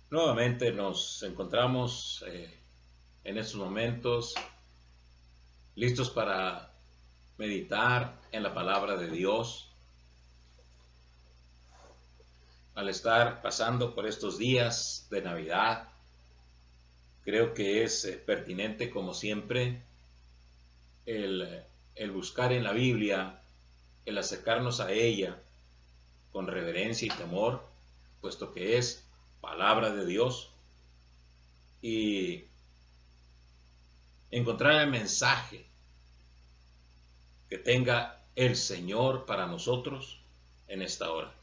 Nuevamente nos encontramos en estos momentos listos para meditar en la palabra de Dios. Al estar pasando por estos días de Navidad, creo que es pertinente, como siempre, el buscar en la Biblia, el acercarnos a ella con reverencia y temor, puesto que es palabra de Dios, y encontrar el mensaje que tenga el Señor para nosotros en esta hora.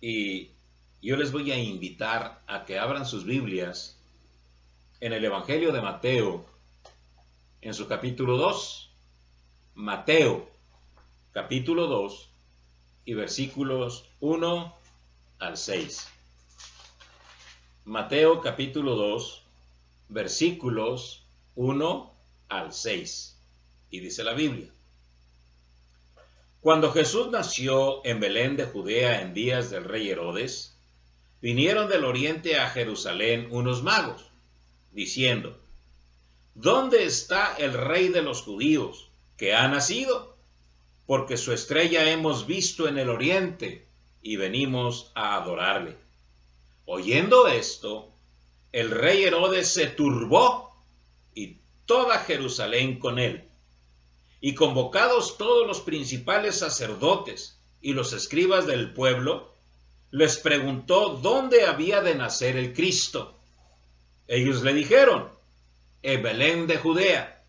Y yo les voy a invitar a que abran sus Biblias en el Evangelio de Mateo, en su capítulo 2, Mateo, capítulo 2, y versículos 1 al 6. Mateo, capítulo 2, versículos 1 al 6. Y dice la Biblia: Cuando Jesús nació en Belén de Judea en días del rey Herodes, vinieron del oriente a Jerusalén unos magos, diciendo: ¿Dónde está el rey de los judíos, que ha nacido? Porque su estrella hemos visto en el oriente, y venimos a adorarle. Oyendo esto, el rey Herodes se turbó, y toda Jerusalén con él. Y convocados todos los principales sacerdotes y los escribas del pueblo, les preguntó dónde había de nacer el Cristo. Ellos le dijeron: en Belén de Judea,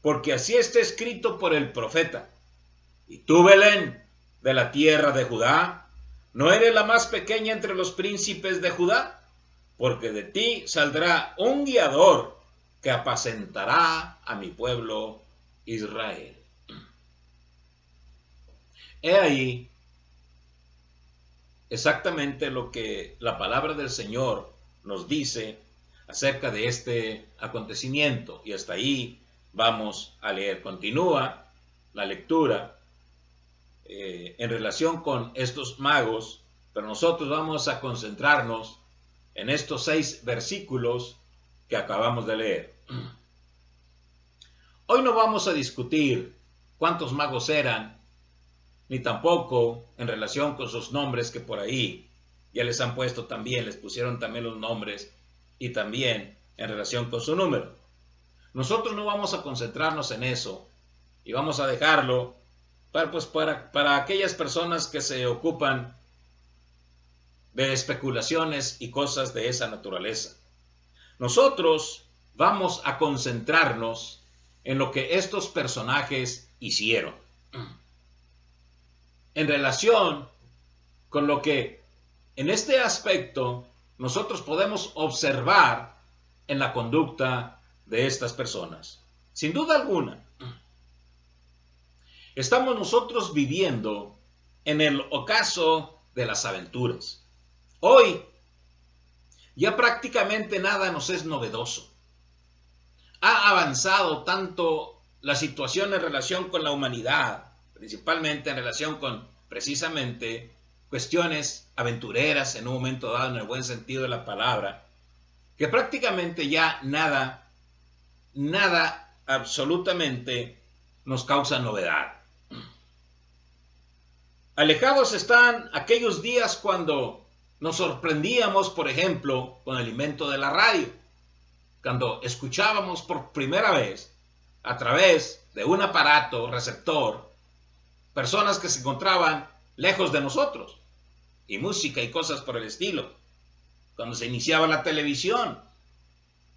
porque así está escrito por el profeta: y tú, Belén, de la tierra de Judá, no eres la más pequeña entre los príncipes de Judá, porque de ti saldrá un guiador que apacentará a mi pueblo Israel. He ahí exactamente lo que la palabra del Señor nos dice acerca de este acontecimiento. Y hasta ahí vamos a leer. Continúa la lectura en relación con estos magos, pero nosotros vamos a concentrarnos en estos 6 versículos que acabamos de leer. Hoy no vamos a discutir cuántos magos eran, ni tampoco en relación con sus nombres, que por ahí ya les han puesto también, les pusieron también los nombres, y también en relación con su número. Nosotros no vamos a concentrarnos en eso, y vamos a dejarlo para aquellas personas que se ocupan de especulaciones y cosas de esa naturaleza. Nosotros vamos a concentrarnos en lo que estos personajes hicieron, en relación con lo que en este aspecto nosotros podemos observar en la conducta de estas personas. Sin duda alguna, estamos nosotros viviendo en el ocaso de las aventuras. Hoy ya prácticamente nada nos es novedoso. Ha avanzado tanto la situación en relación con la humanidad, principalmente en relación con precisamente cuestiones aventureras en un momento dado, en el buen sentido de la palabra, que prácticamente ya nada absolutamente nos causa novedad. Alejados están aquellos días cuando nos sorprendíamos, por ejemplo, con el invento de la radio, cuando escuchábamos por primera vez a través de un aparato receptor personas que se encontraban lejos de nosotros, y música y cosas por el estilo. Cuando se iniciaba la televisión,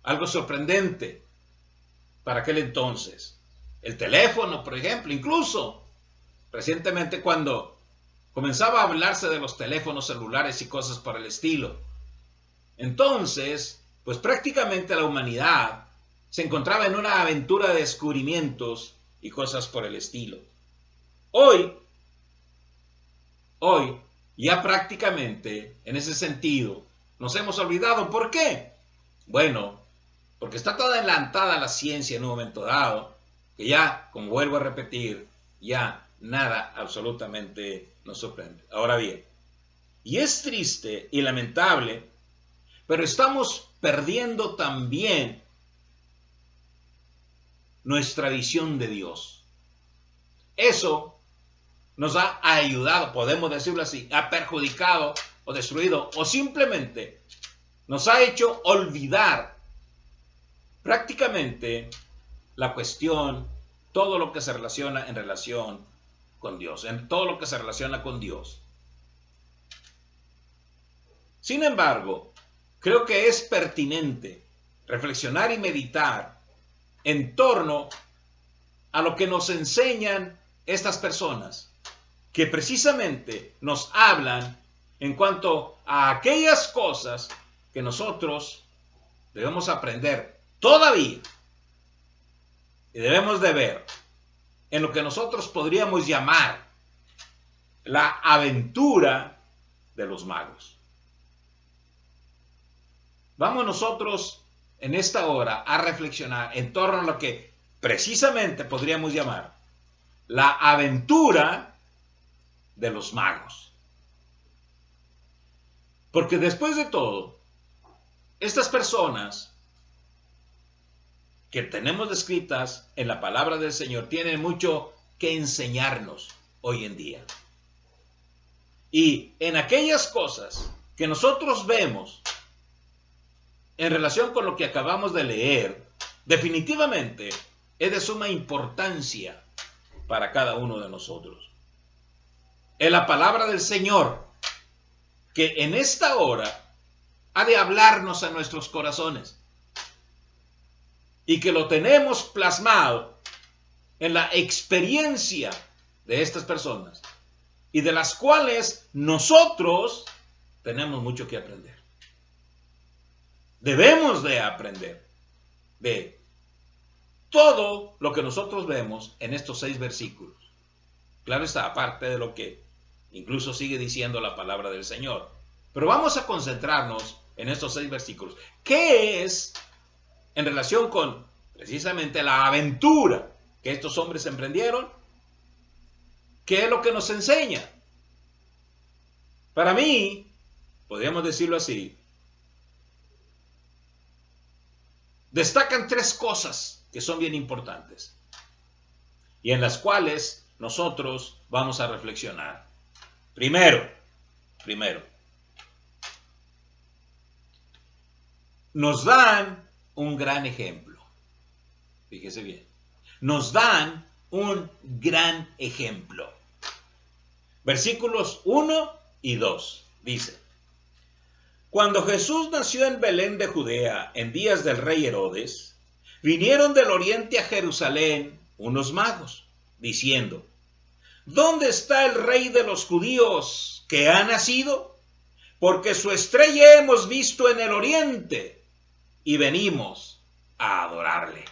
algo sorprendente para aquel entonces. El teléfono, por ejemplo, incluso recientemente cuando comenzaba a hablarse de los teléfonos celulares y cosas por el estilo. Entonces, pues prácticamente la humanidad se encontraba en una aventura de descubrimientos y cosas por el estilo. Hoy, ya prácticamente en ese sentido nos hemos olvidado. ¿Por qué? Bueno, porque está toda adelantada la ciencia en un momento dado, que ya, como vuelvo a repetir, ya nada absolutamente nos sorprende. Ahora bien, y es triste y lamentable, pero estamos perdiendo también nuestra visión de Dios. Eso nos ha ayudado, podemos decirlo así, ha perjudicado o destruido o simplemente nos ha hecho olvidar prácticamente la cuestión, todo lo que se relaciona en relación con Dios, en todo lo que se relaciona con Dios. Sin embargo, creo que es pertinente reflexionar y meditar en torno a lo que nos enseñan estas personas, que precisamente nos hablan en cuanto a aquellas cosas que nosotros debemos aprender todavía y debemos de ver en lo que nosotros podríamos llamar la aventura de los magos. Vamos nosotros en esta hora a reflexionar en torno a lo que precisamente podríamos llamar la aventura de los magos. Porque después de todo, estas personas que tenemos descritas en la palabra del Señor tienen mucho que enseñarnos hoy en día. Y en aquellas cosas que nosotros vemos en relación con lo que acabamos de leer, definitivamente es de suma importancia para cada uno de nosotros. Es la palabra del Señor que en esta hora ha de hablarnos a nuestros corazones y que lo tenemos plasmado en la experiencia de estas personas y de las cuales nosotros tenemos mucho que aprender. Debemos de aprender de todo lo que nosotros vemos en estos 6 versículos. Claro está, aparte de lo que incluso sigue diciendo la palabra del Señor. Pero vamos a concentrarnos en estos 6 versículos. ¿Qué es en relación con precisamente la aventura que estos hombres emprendieron? ¿Qué es lo que nos enseña? Para mí, podríamos decirlo así, destacan 3 cosas que son bien importantes y en las cuales nosotros vamos a reflexionar. Primero, nos dan un gran ejemplo. Fíjese bien, nos dan un gran ejemplo. Versículos 1 y 2 dice: Cuando Jesús nació en Belén de Judea, en días del rey Herodes, vinieron del oriente a Jerusalén unos magos, diciendo: ¿Dónde está el rey de los judíos que ha nacido? Porque su estrella hemos visto en el oriente y venimos a adorarle.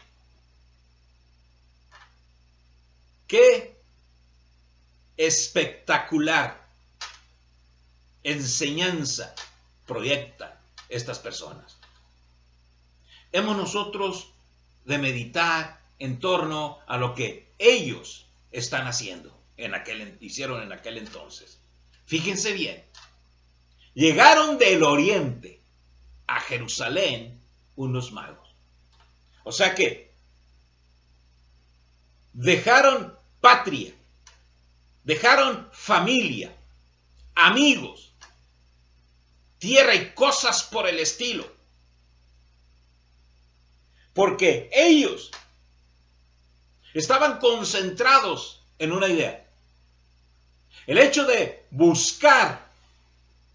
¡Qué espectacular enseñanza proyectan estas personas! Hemos nosotros de meditar en torno a lo que ellos están haciendo, hicieron en aquel entonces. Fíjense bien, llegaron del oriente a Jerusalén unos magos. O sea que dejaron patria, dejaron familia, amigos, tierra y cosas por el estilo, porque ellos estaban concentrados en una idea: el hecho de buscar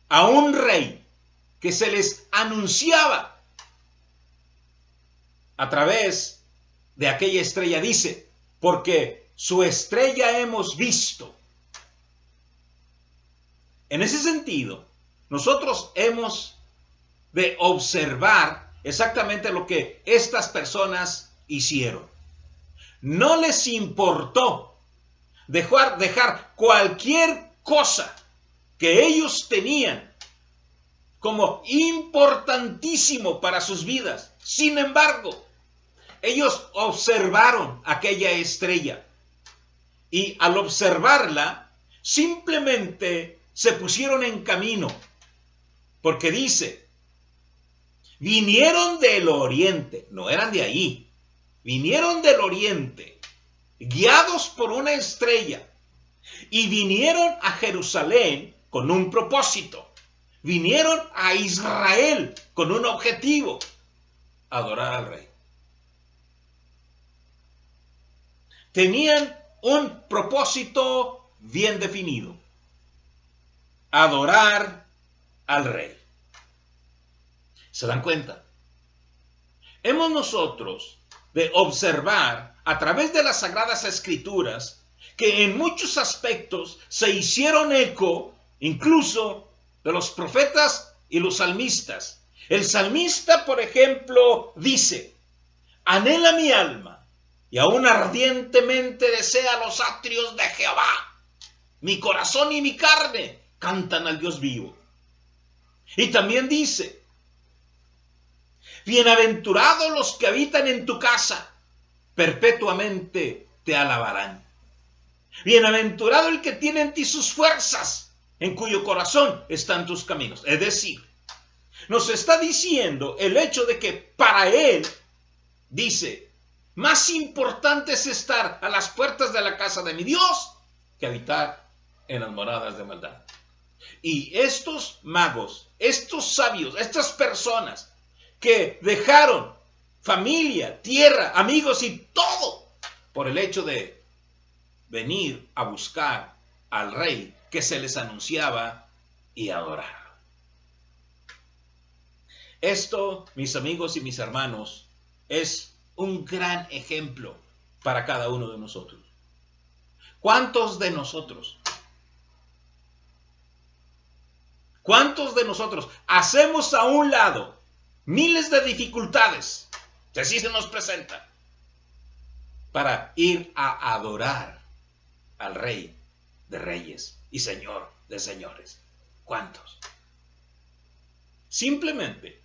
a un rey que se les anunciaba a través de aquella estrella. Dice, porque su estrella hemos visto. En ese sentido, nosotros hemos de observar exactamente lo que estas personas hicieron. No les importó dejar cualquier cosa que ellos tenían como importantísimo para sus vidas. Sin embargo, ellos observaron aquella estrella Y al observarla, simplemente se pusieron en camino. Porque dice, vinieron del oriente, no eran de ahí, vinieron del oriente, guiados por una estrella, y vinieron a Jerusalén con un propósito. Vinieron a Israel con un objetivo: adorar al rey. Tenían un propósito bien definido: adorar al rey. ¿Se dan cuenta? Hemos nosotros de observar a través de las Sagradas Escrituras que en muchos aspectos se hicieron eco incluso de los profetas y los salmistas. El salmista, por ejemplo, dice: anhela mi alma y aún ardientemente desea los atrios de Jehová. Mi corazón y mi carne cantan al Dios vivo. Y también dice: bienaventurados los que habitan en tu casa, perpetuamente te alabarán. Bienaventurado el que tiene en ti sus fuerzas, en cuyo corazón están tus caminos. Es decir, nos está diciendo el hecho de que para él, dice, más importante es estar a las puertas de la casa de mi Dios que habitar en las moradas de maldad. Y estos magos, estos sabios, estas personas que dejaron familia, tierra, amigos y todo por el hecho de venir a buscar al rey que se les anunciaba y adorar. Esto, mis amigos y mis hermanos, es un gran ejemplo para cada uno de nosotros. ¿Cuántos de nosotros hacemos a un lado miles de dificultades que así se nos presentan para ir a adorar al Rey de Reyes y Señor de Señores? ¿Cuántos? Simplemente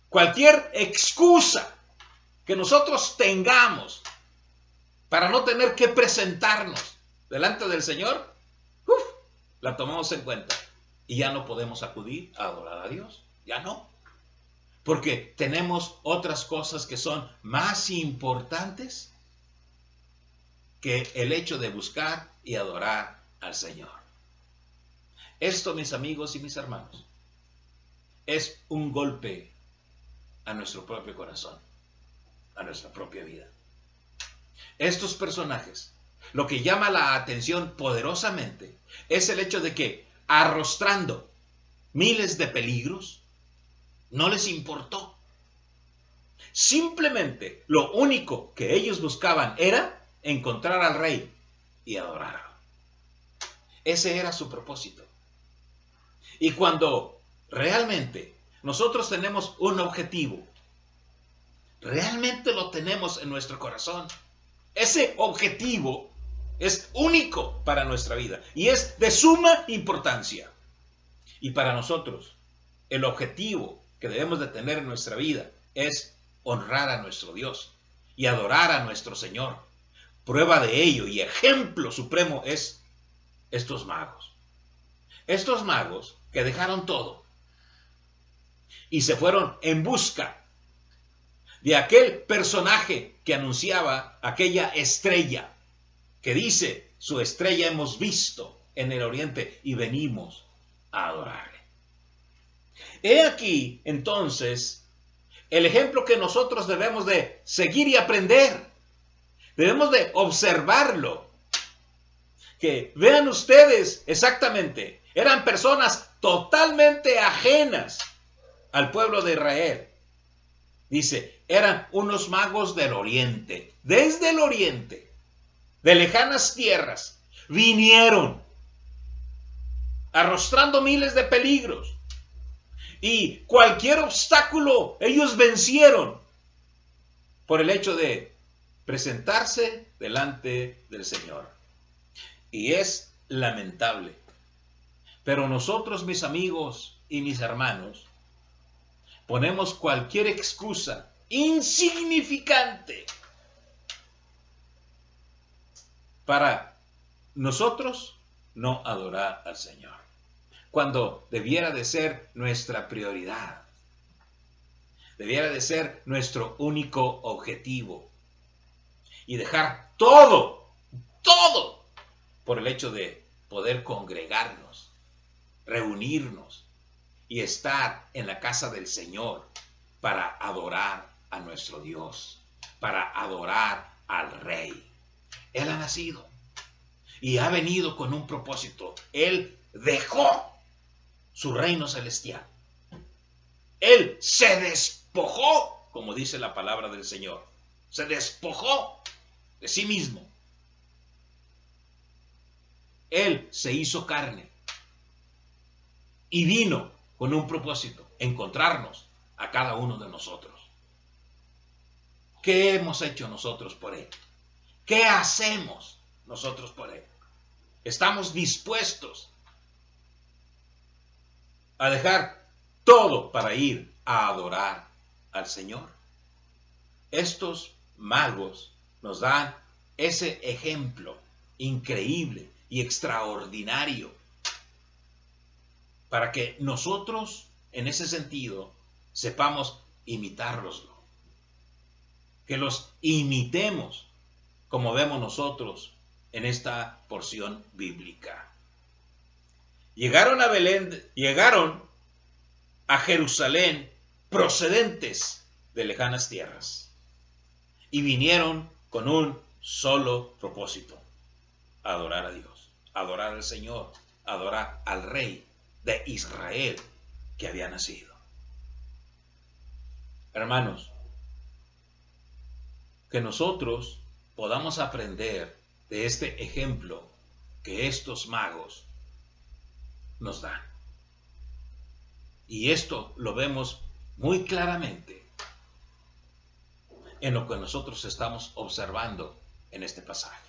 cualquier excusa que nosotros tengamos para no tener que presentarnos delante del Señor, la tomamos en cuenta y ya no podemos acudir a adorar a Dios. Ya no. Porque tenemos otras cosas que son más importantes que el hecho de buscar y adorar al Señor. Esto, mis amigos y mis hermanos, es un golpe a nuestro propio corazón, a nuestra propia vida. Estos personajes, lo que llama la atención poderosamente es el hecho de que, arrostrando miles de peligros, no les importó. Simplemente lo único que ellos buscaban era encontrar al rey y adorarlo. Ese era su propósito. Y cuando realmente nosotros tenemos un objetivo, realmente lo tenemos en nuestro corazón, ese objetivo es único para nuestra vida y es de suma importancia. Y para nosotros, el objetivo que debemos de tener en nuestra vida es honrar a nuestro Dios y adorar a nuestro Señor. Prueba de ello y ejemplo supremo es estos magos. Estos magos que dejaron todo y se fueron en busca de aquel personaje que anunciaba aquella estrella, que dice: su estrella hemos visto en el oriente y venimos a adorarle. He aquí, entonces, el ejemplo que nosotros debemos de seguir y aprender. Debemos de observarlo. Que vean ustedes exactamente, eran personas totalmente ajenas al pueblo de Israel. Dice, eran unos magos del oriente, desde el oriente, de lejanas tierras, vinieron arrostrando miles de peligros y cualquier obstáculo ellos vencieron por el hecho de presentarse delante del Señor. Y es lamentable, pero nosotros, mis amigos y mis hermanos, ponemos cualquier excusa insignificante para nosotros no adorar al Señor, cuando debiera de ser nuestra prioridad, debiera de ser nuestro único objetivo, y dejar todo por el hecho de poder congregarnos, reunirnos y estar en la casa del Señor para adorar a nuestro Dios, para adorar al Rey. Él ha nacido y ha venido con un propósito. Él dejó su reino celestial. Él se despojó, como dice la palabra del Señor. Se despojó de sí mismo. Él se hizo carne y vino con un propósito: encontrarnos a cada uno de nosotros. ¿Qué hemos hecho nosotros por Él? ¿Qué hacemos nosotros por Él? ¿Estamos dispuestos a dejar todo para ir a adorar al Señor? Estos magos nos dan ese ejemplo increíble y extraordinario para que nosotros, en ese sentido, sepamos imitarlos, que los imitemos como vemos nosotros en esta porción bíblica. Llegaron a Belén, llegaron a Jerusalén procedentes de lejanas tierras y vinieron con un solo propósito: adorar a Dios, adorar al Señor, adorar al Rey de Israel que había nacido. Hermanos, que nosotros podamos aprender de este ejemplo que estos magos nos dan. Y esto lo vemos muy claramente en lo que nosotros estamos observando en este pasaje.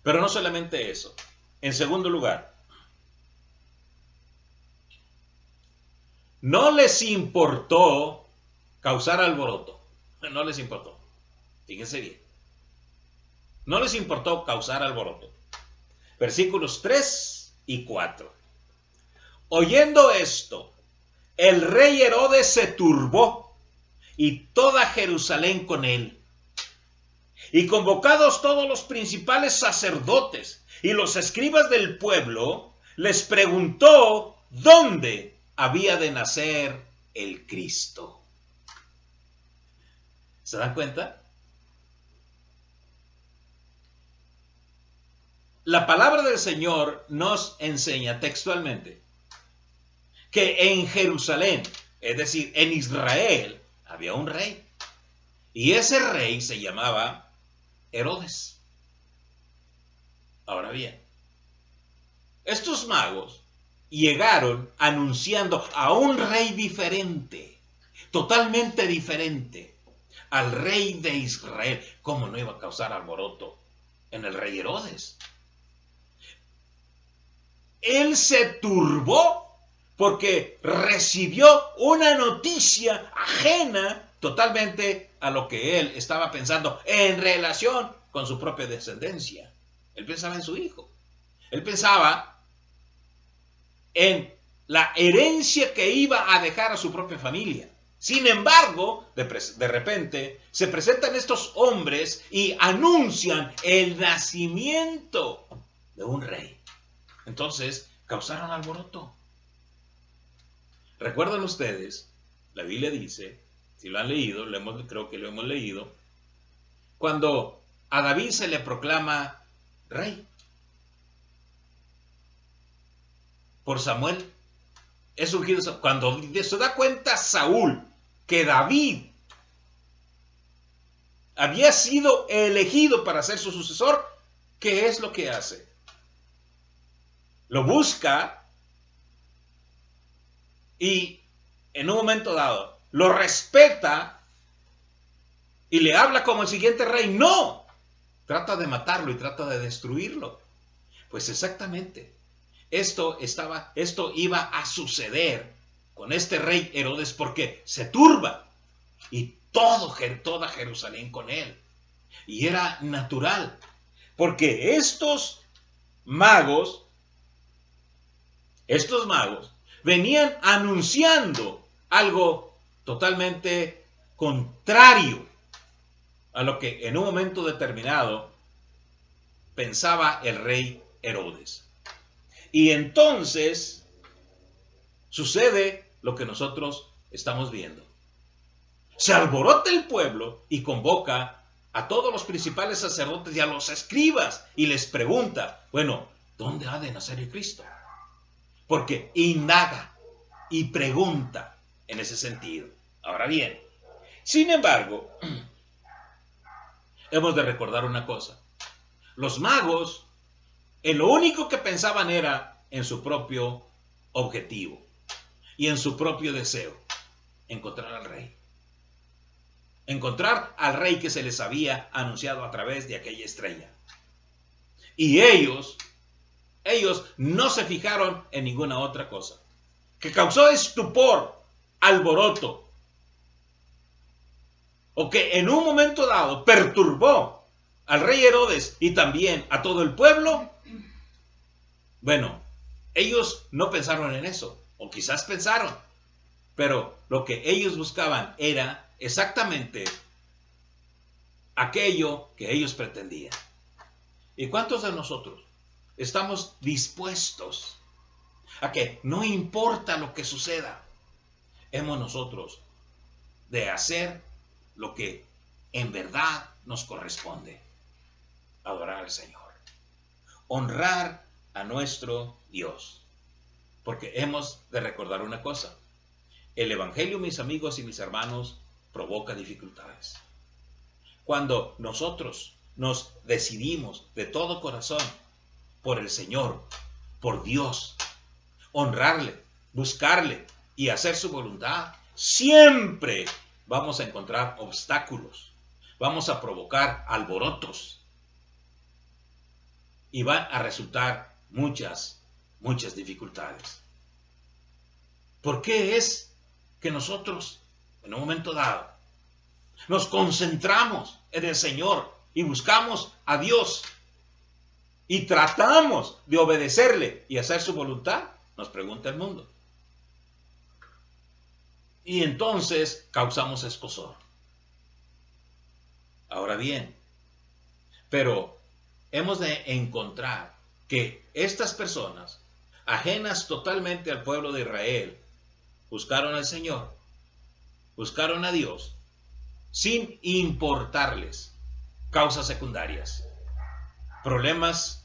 Pero no solamente eso. En segundo lugar, no les importó causar alboroto. No les importó. Fíjense bien. No les importó causar alboroto. Versículos 3 y 4. Oyendo esto, el rey Herodes se turbó y toda Jerusalén con él. Y convocados todos los principales sacerdotes y los escribas del pueblo, les preguntó dónde había de nacer el Cristo. ¿Se dan cuenta? La palabra del Señor nos enseña textualmente que en Jerusalén, es decir, en Israel, había un rey. Y ese rey se llamaba Herodes. Ahora bien, estos magos llegaron anunciando a un rey diferente, totalmente diferente al rey de Israel. ¿Cómo no iba a causar alboroto en el rey Herodes? Él se turbó porque recibió una noticia ajena totalmente a lo que él estaba pensando en relación con su propia descendencia. Él pensaba en su hijo. Él pensaba en la herencia que iba a dejar a su propia familia. Sin embargo, de repente se presentan estos hombres y anuncian el nacimiento de un rey. Entonces, causaron alboroto. ¿Recuerdan ustedes? La Biblia dice, si lo han leído, creo que lo hemos leído, cuando a David se le proclama rey por Samuel, es ungido. Cuando se da cuenta Saúl que David había sido elegido para ser su sucesor, ¿qué es lo que hace? Lo busca y en un momento dado lo respeta y le habla como el siguiente rey. No, trata de matarlo y trata de destruirlo. Pues exactamente, esto iba a suceder con este rey Herodes, porque se turba y toda Jerusalén con él. Y era natural Porque estos magos venían anunciando algo totalmente contrario a lo que en un momento determinado pensaba el rey Herodes. Y entonces sucede lo que nosotros estamos viendo. Se alborota el pueblo y convoca a todos los principales sacerdotes y a los escribas y les pregunta, bueno, ¿dónde ha de nacer el Cristo? Porque indaga y pregunta en ese sentido. Ahora bien, sin embargo, hemos de recordar una cosa. Los magos, en lo único que pensaban era en su propio objetivo y en su propio deseo, encontrar al rey. Encontrar al rey que se les había anunciado a través de aquella estrella. Y ellos no se fijaron en ninguna otra cosa, que causó estupor, alboroto, o que en un momento dado perturbó al rey Herodes y también a todo el pueblo. Bueno, ellos no pensaron en eso, o quizás pensaron, pero lo que ellos buscaban era exactamente aquello que ellos pretendían. ¿Y cuántos de nosotros estamos dispuestos a que no importa lo que suceda, hemos nosotros de hacer lo que en verdad nos corresponde? Adorar al Señor, honrar a nuestro Dios, porque hemos de recordar una cosa: el Evangelio, mis amigos y mis hermanos, provoca dificultades. Cuando nosotros nos decidimos de todo corazón por el Señor, por Dios, honrarle, buscarle y hacer su voluntad, siempre vamos a encontrar obstáculos, vamos a provocar alborotos y van a resultar muchas dificultades. ¿Por qué es que nosotros en un momento dado nos concentramos en el Señor y buscamos a Dios y tratamos de obedecerle y hacer su voluntad? Nos pregunta el mundo. Y entonces causamos escozor. Ahora bien, pero hemos de encontrar que estas personas, ajenas totalmente al pueblo de Israel, buscaron al Señor, buscaron a Dios, sin importarles causas secundarias, problemas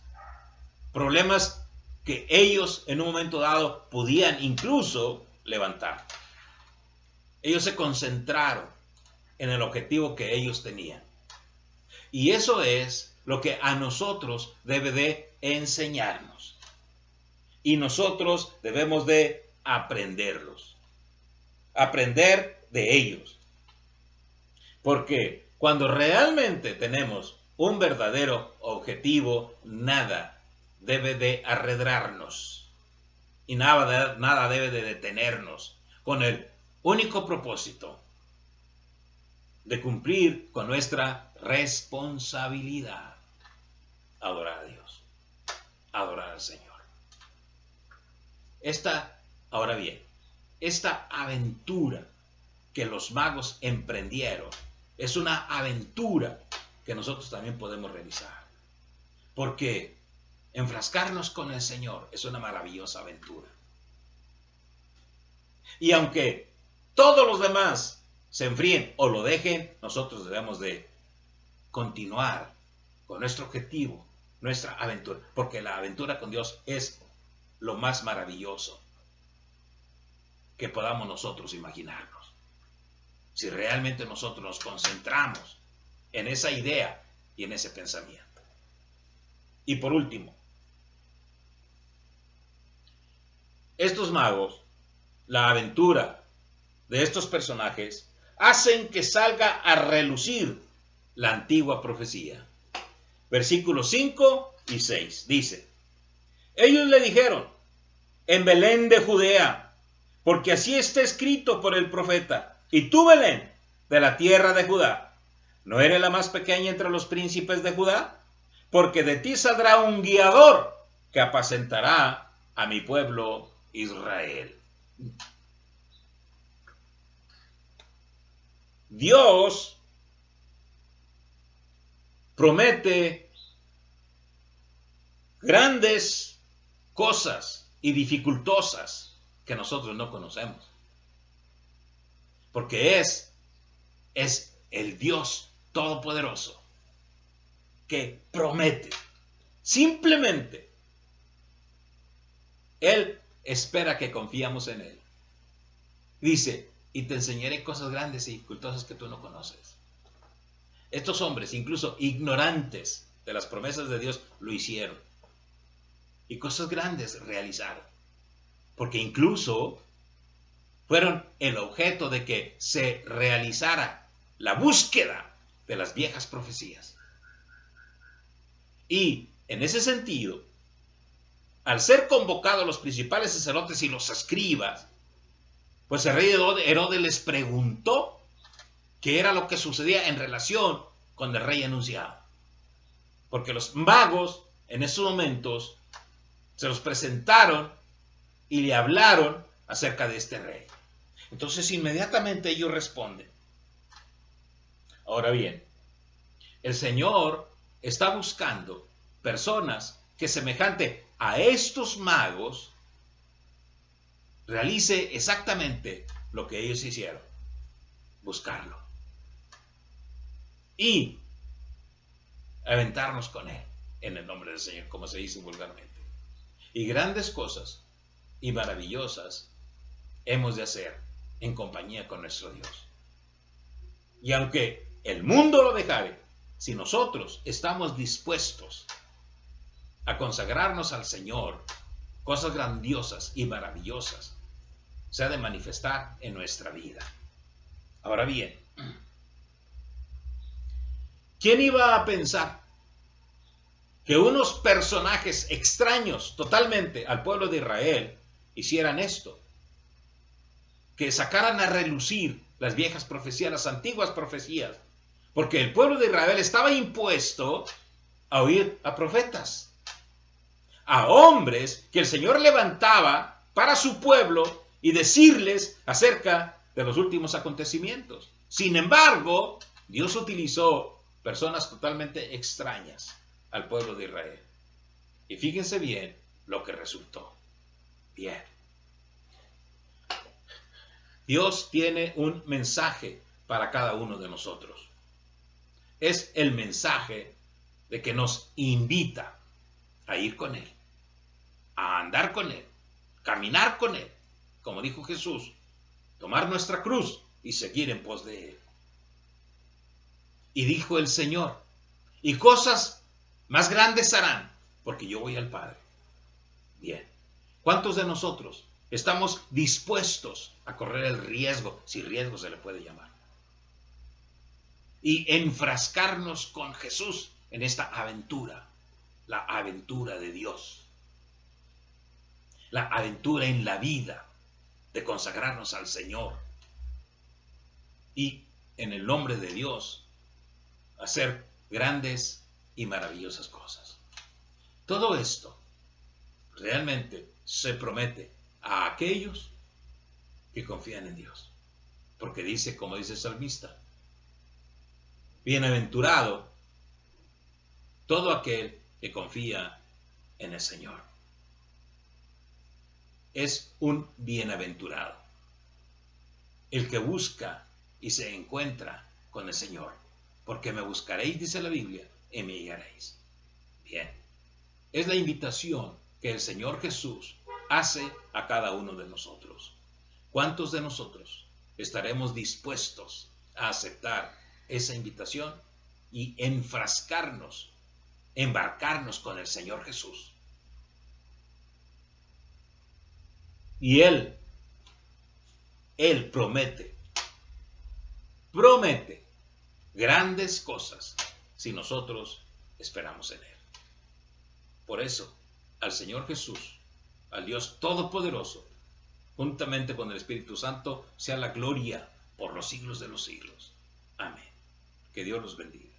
que ellos en un momento dado podían incluso levantar. Ellos se concentraron en el objetivo que ellos tenían. Y eso es lo que a nosotros debe de enseñarnos. Y nosotros debemos de aprenderlos. Aprender de ellos. Porque cuando realmente tenemos un verdadero objetivo, nada debe de arredrarnos. Y nada debe de detenernos con el único propósito de cumplir con nuestra responsabilidad. Adorar a Dios. Adorar al Señor. Ahora bien, esta aventura que los magos emprendieron es una aventura que nosotros también podemos realizar. Porque enfrascarnos con el Señor es una maravillosa aventura. Y aunque todos los demás se enfríen o lo dejen, nosotros debemos de continuar con nuestro objetivo, nuestra aventura, porque la aventura con Dios es lo más maravilloso que podamos nosotros imaginarnos. Si realmente nosotros nos concentramos en esa idea y en ese pensamiento. Y por último, estos magos, la aventura de estos personajes, hacen que salga a relucir la antigua profecía. Versículos 5 y 6 dice: ellos le dijeron: en Belén de Judea, porque así está escrito por el profeta. Y tú, Belén, de la tierra de Judá, ¿no eres la más pequeña entre los príncipes de Judá? porque de ti saldrá un guiador que apacentará a mi pueblo Israel. Dios promete grandes cosas y dificultosas que nosotros no conocemos. Porque es el Dios Todopoderoso que promete. Simplemente, Él espera que confiamos en Él. Dice, y te enseñaré cosas grandes y dificultosas que tú no conoces. Estos hombres, incluso ignorantes de las promesas de Dios, lo hicieron. Y cosas grandes realizaron. Porque incluso fueron el objeto de que se realizara la búsqueda de las viejas profecías. Y en ese sentido, al ser convocados los principales sacerdotes y los escribas, pues el rey Herodes les preguntó qué era lo que sucedía en relación con el rey anunciado. Porque los magos en esos momentos se los presentaron y le hablaron acerca de este rey. Entonces inmediatamente ellos responden. Ahora bien, el Señor está buscando personas que semejante a estos magos realice exactamente lo que ellos hicieron, buscarlo y aventarnos con Él en el nombre del Señor, como se dice vulgarmente. Y grandes cosas y maravillosas hemos de hacer en compañía con nuestro Dios. Y aunque el mundo lo dejare, si nosotros estamos dispuestos a consagrarnos al Señor, cosas grandiosas y maravillosas se ha de manifestar en nuestra vida. Ahora bien, ¿quién iba a pensar que unos personajes extraños totalmente al pueblo de Israel hicieran esto? Que sacaran a relucir las viejas profecías, las antiguas profecías, porque el pueblo de Israel estaba impuesto a oír a profetas, a hombres que el Señor levantaba para su pueblo y decirles acerca de los últimos acontecimientos. Sin embargo, Dios utilizó personas totalmente extrañas al pueblo de Israel. Y fíjense bien lo que resultó. Bien. Dios tiene un mensaje para cada uno de nosotros. Es el mensaje de que nos invita a ir con Él, a andar con Él, caminar con Él, como dijo Jesús, tomar nuestra cruz y seguir en pos de Él. Y dijo el Señor, y cosas más grandes harán, porque yo voy al Padre. Bien, ¿cuántos de nosotros estamos dispuestos a correr el riesgo, si riesgo se le puede llamar, y enfrascarnos con Jesús en esta aventura, la aventura de Dios, la aventura en la vida de consagrarnos al Señor y en el nombre de Dios hacer grandes y maravillosas cosas? Todo esto realmente se promete a aquellos que confían en Dios, porque dice, como dice el salmista, bienaventurado todo aquel que confía en el Señor. Es un bienaventurado el que busca y se encuentra con el Señor, porque me buscaréis, dice la Biblia, y me hallaréis. Bien, es la invitación que el Señor Jesús hace a cada uno de nosotros. ¿Cuántos de nosotros estaremos dispuestos a aceptar esa invitación y enfrascarnos, embarcarnos con el Señor Jesús? Y Él promete grandes cosas si nosotros esperamos en Él. Por eso, al Señor Jesús, al Dios Todopoderoso, juntamente con el Espíritu Santo, sea la gloria por los siglos de los siglos. Amén. Que Dios los bendiga.